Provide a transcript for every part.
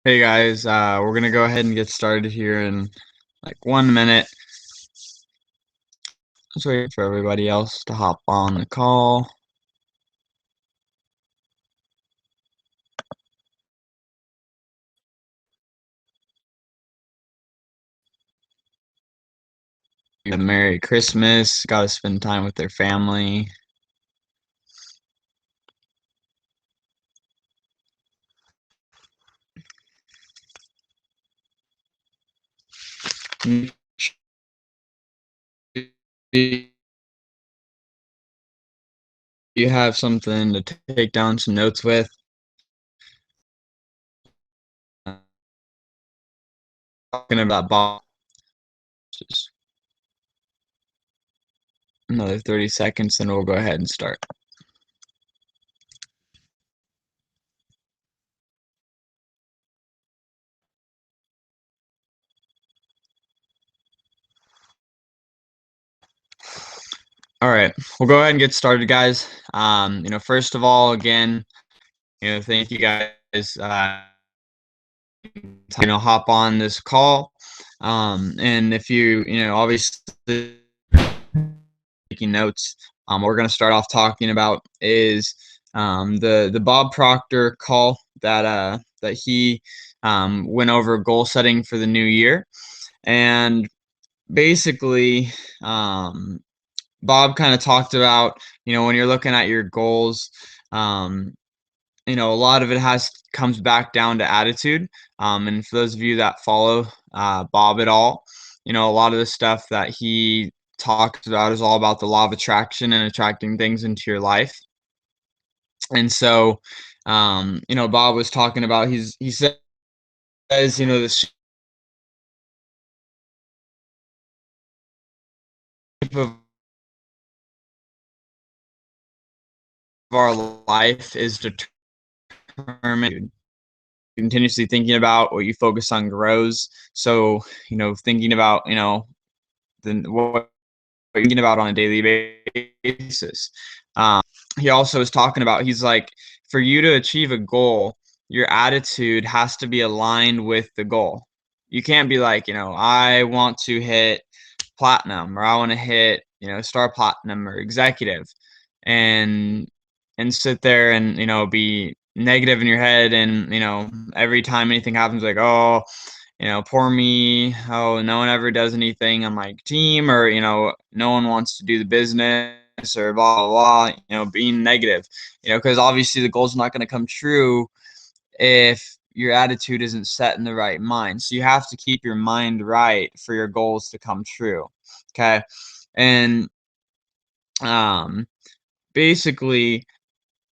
Hey guys, we're gonna go ahead and get started here in like 1 minute. Just waiting for everybody else to hop on the call. Merry Christmas. Got to spend time with their family. You have something to take down some notes with. Talking about Bob. Just another 30 seconds, then we'll go ahead and start. All right, we'll go ahead and get started, guys. First of all, again, thank you guys. Hop on this call. And if obviously taking notes, what we're going to start off talking about is the Bob Proctor call that he went over goal setting for the new year. And basically, Bob kind of talked about, when you're looking at your goals, a lot of it comes back down to attitude. And for those of you that follow Bob at all, a lot of the stuff that he talks about is all about the law of attraction and attracting things into your life. And so, Bob was talking about he says, the shape of our life is determined. Continuously thinking about what you focus on grows. So, thinking about, what you're thinking about on a daily basis. He also was talking about, he's like, for you to achieve a goal, your attitude has to be aligned with the goal. You can't be like, I want to hit platinum, or I want to hit, star platinum or executive, and sit there and be negative in your head, and every time anything happens, like, oh, poor me, oh, no one ever does anything on my team, or no one wants to do the business, or blah blah blah, being negative, because obviously the goal's not going to come true if your attitude isn't set in the right mind. So you have to keep your mind right for your goals to come true. Okay. And um basically,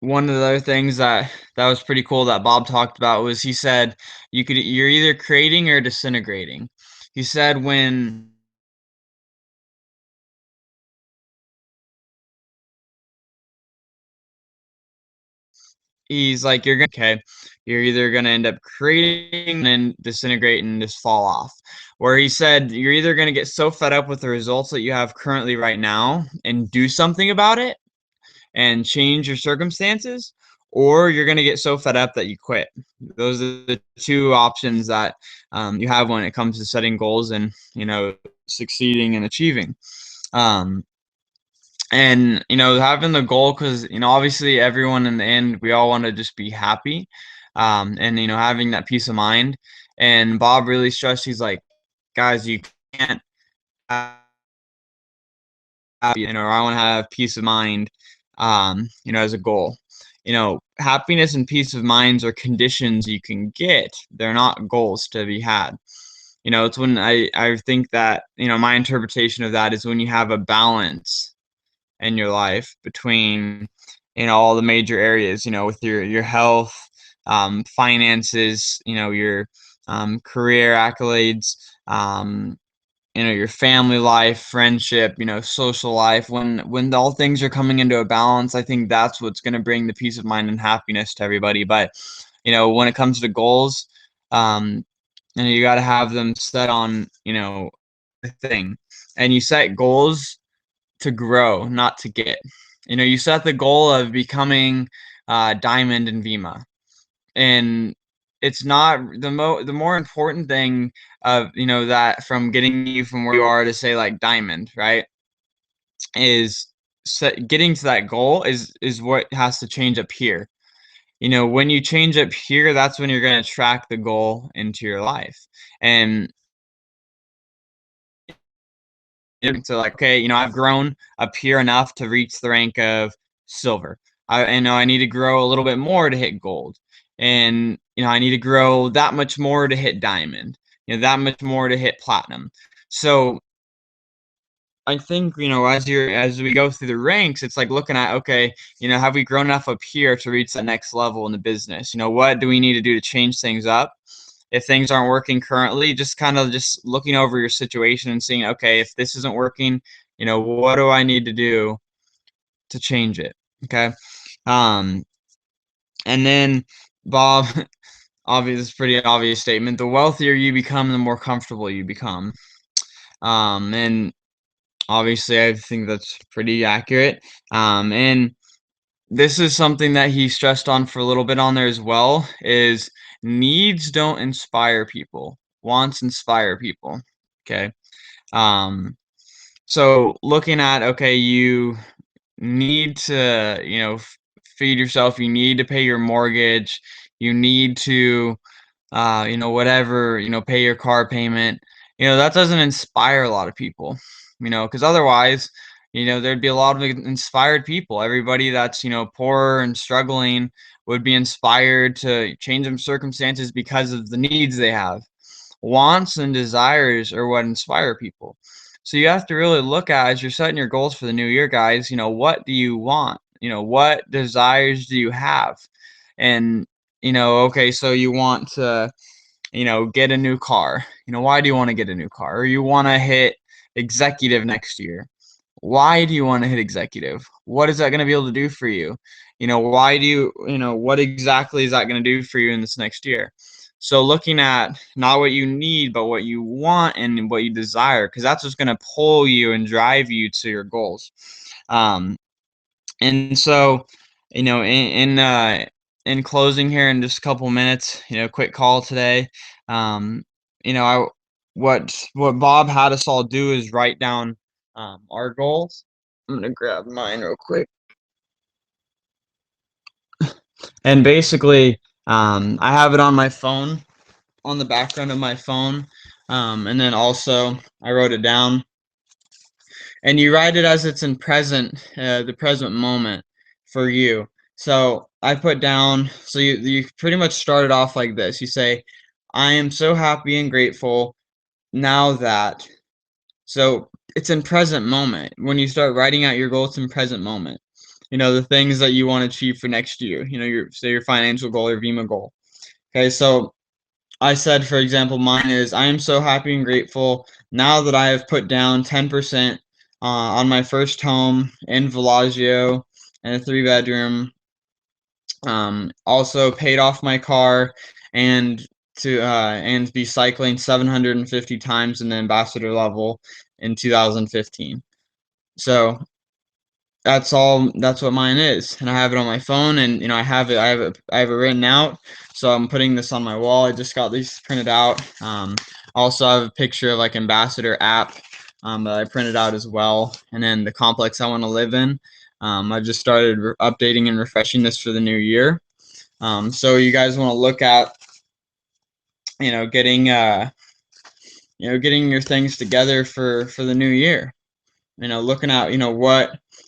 one of the other things that was pretty cool that Bob talked about was, he said you're either creating or disintegrating. He said when he's like, you're either gonna end up creating and disintegrate and just fall off. Where he said you're either gonna get so fed up with the results that you have currently right now and do something about it and change your circumstances, or you're going to get so fed up that you quit. Those are the two options that you have when it comes to setting goals and succeeding and achieving. Um, and having the goal, because obviously everyone in the end, we all want to just be happy, and having that peace of mind. And Bob really stressed, he's like, guys, you can't have, or I want to have peace of mind, as a goal. Happiness and peace of minds are conditions you can get. They're not goals to be had. It's when I think that, my interpretation of that is when you have a balance in your life between, all the major areas, with your health, finances, your career accolades, your family life, friendship, social life. When all things are coming into a balance, I think that's what's going to bring the peace of mind and happiness to everybody. But when it comes to goals, um, you got to have them set on a thing, and you set goals to grow, not to get. You set the goal of becoming Diamond in Vima, and it's not the more important thing of, that from getting you from where you are to say like diamond, right? Is getting to that goal is what has to change up here. When you change up here, that's when you're going to track the goal into your life. And so like, okay, I've grown up here enough to reach the rank of silver. I know I need to grow a little bit more to hit gold. And, I need to grow that much more to hit diamond, that much more to hit platinum. So I think, as we go through the ranks, it's like looking at, okay, have we grown enough up here to reach that next level in the business? What do we need to do to change things up? If things aren't working currently, just kind of just looking over your situation and seeing, okay, if this isn't working, what do I need to do to change it? Okay. Um, and then Bob, obvious, pretty obvious statement. The wealthier you become, the more comfortable you become. And obviously, I think that's pretty accurate. And this is something that he stressed on for a little bit on there as well, is needs don't inspire people, wants inspire people. Okay. So looking at, okay, you need to, feed yourself, you need to pay your mortgage, you need to whatever, pay your car payment, that doesn't inspire a lot of people, because otherwise, there'd be a lot of inspired people. Everybody that's, poor and struggling would be inspired to change them circumstances because of the needs they have. Wants and desires are what inspire people. So you have to really look at, as you're setting your goals for the new year, guys, what do you want? What desires do you have? And, okay, so you want to, get a new car. Why do you want to get a new car? Or you want to hit executive next year. Why do you want to hit executive? What is that going to be able to do for you? Why do you, what exactly is that going to do for you in this next year? So looking at not what you need, but what you want and what you desire, because that's what's going to pull you and drive you to your goals. And so, in closing here in just a couple minutes, quick call today. I what Bob had us all do is write down our goals. I'm gonna grab mine real quick. And basically, I have it on my phone, on the background of my phone, and then also I wrote it down. And you write it as it's in the present moment for you. So I put down, so you pretty much started off like this. You say, I am so happy and grateful now that. So it's in present moment. When you start writing out your goals in present moment, the things that you want to achieve for next year, your financial goal, your VIMA goal. Okay, so I said, for example, mine is, I am so happy and grateful now that I have put down 10% on my first home in Villaggio and a 3-bedroom. Also paid off my car and and be cycling 750 times in the ambassador level in 2015. So that's what mine is, and I have it on my phone, and I have it written out. So I'm putting this on my wall. I just got these printed out. Also I have a picture of like ambassador app that I printed out as well, and then the complex I want to live in. I just started updating and refreshing this for the new year. So you guys want to look at getting getting your things together for the new year. Looking at,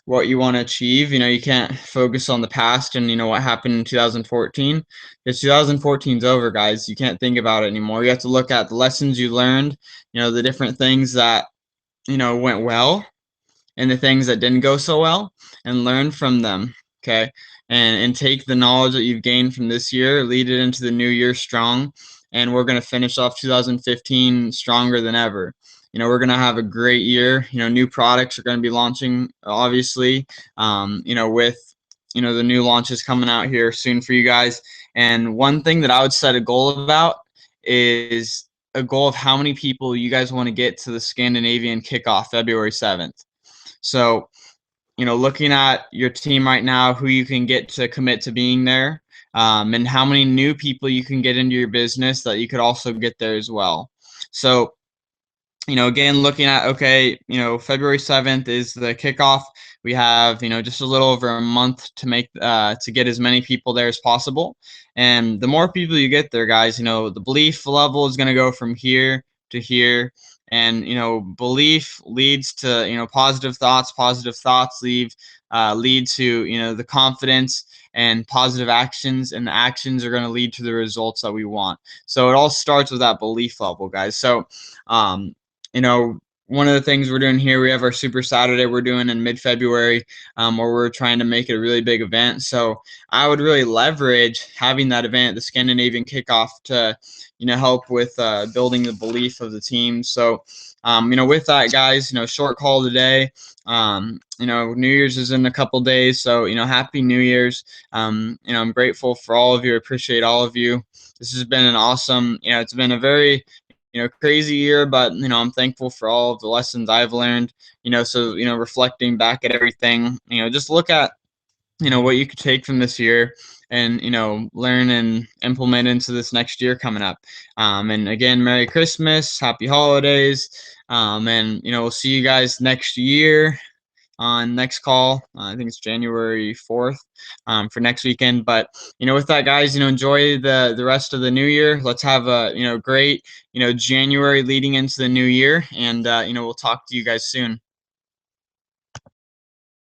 what you want to achieve. You can't focus on the past and, what happened in 2014. Because 2014 is over, guys. You can't think about it anymore. You have to look at the lessons you learned, the different things that, went well and the things that didn't go so well, and learn from them. Okay. And take the knowledge that you've gained from this year, lead it into the new year strong. And we're going to finish off 2015 stronger than ever. We're going to have a great year. New products are going to be launching, obviously, with, the new launches coming out here soon for you guys. And one thing that I would set a goal about is a goal of how many people you guys want to get to the Scandinavian kickoff February 7th. So, looking at your team right now, who you can get to commit to being there, and how many new people you can get into your business that you could also get there as well. So, again, looking at, okay, February 7th is the kickoff. We have, just a little over a month to to get as many people there as possible. And the more people you get there, guys, the belief level is going to go from here to here. And, belief leads to, positive thoughts lead to, the confidence and positive actions, and the actions are going to lead to the results that we want. So it all starts with that belief level, guys. So, one of the things we're doing here, we have our Super Saturday we're doing in mid-February, where we're trying to make it a really big event. So I would really leverage having that event, the Scandinavian kickoff, to, help with building the belief of the team. So, with that, guys, short call today. New Year's is in a couple days, so, Happy New Year's. I'm grateful for all of you. I appreciate all of you. This has been an awesome, it's been a very, crazy year, but, I'm thankful for all of the lessons I've learned, so, reflecting back at everything, just look at, what you could take from this year and, learn and implement into this next year coming up. And again, Merry Christmas, Happy Holidays. And, we'll see you guys next year on next call. I think it's January 4th, for next weekend. But, with that, guys, enjoy the rest of the new year. Let's have a, great, January leading into the new year. And, we'll talk to you guys soon.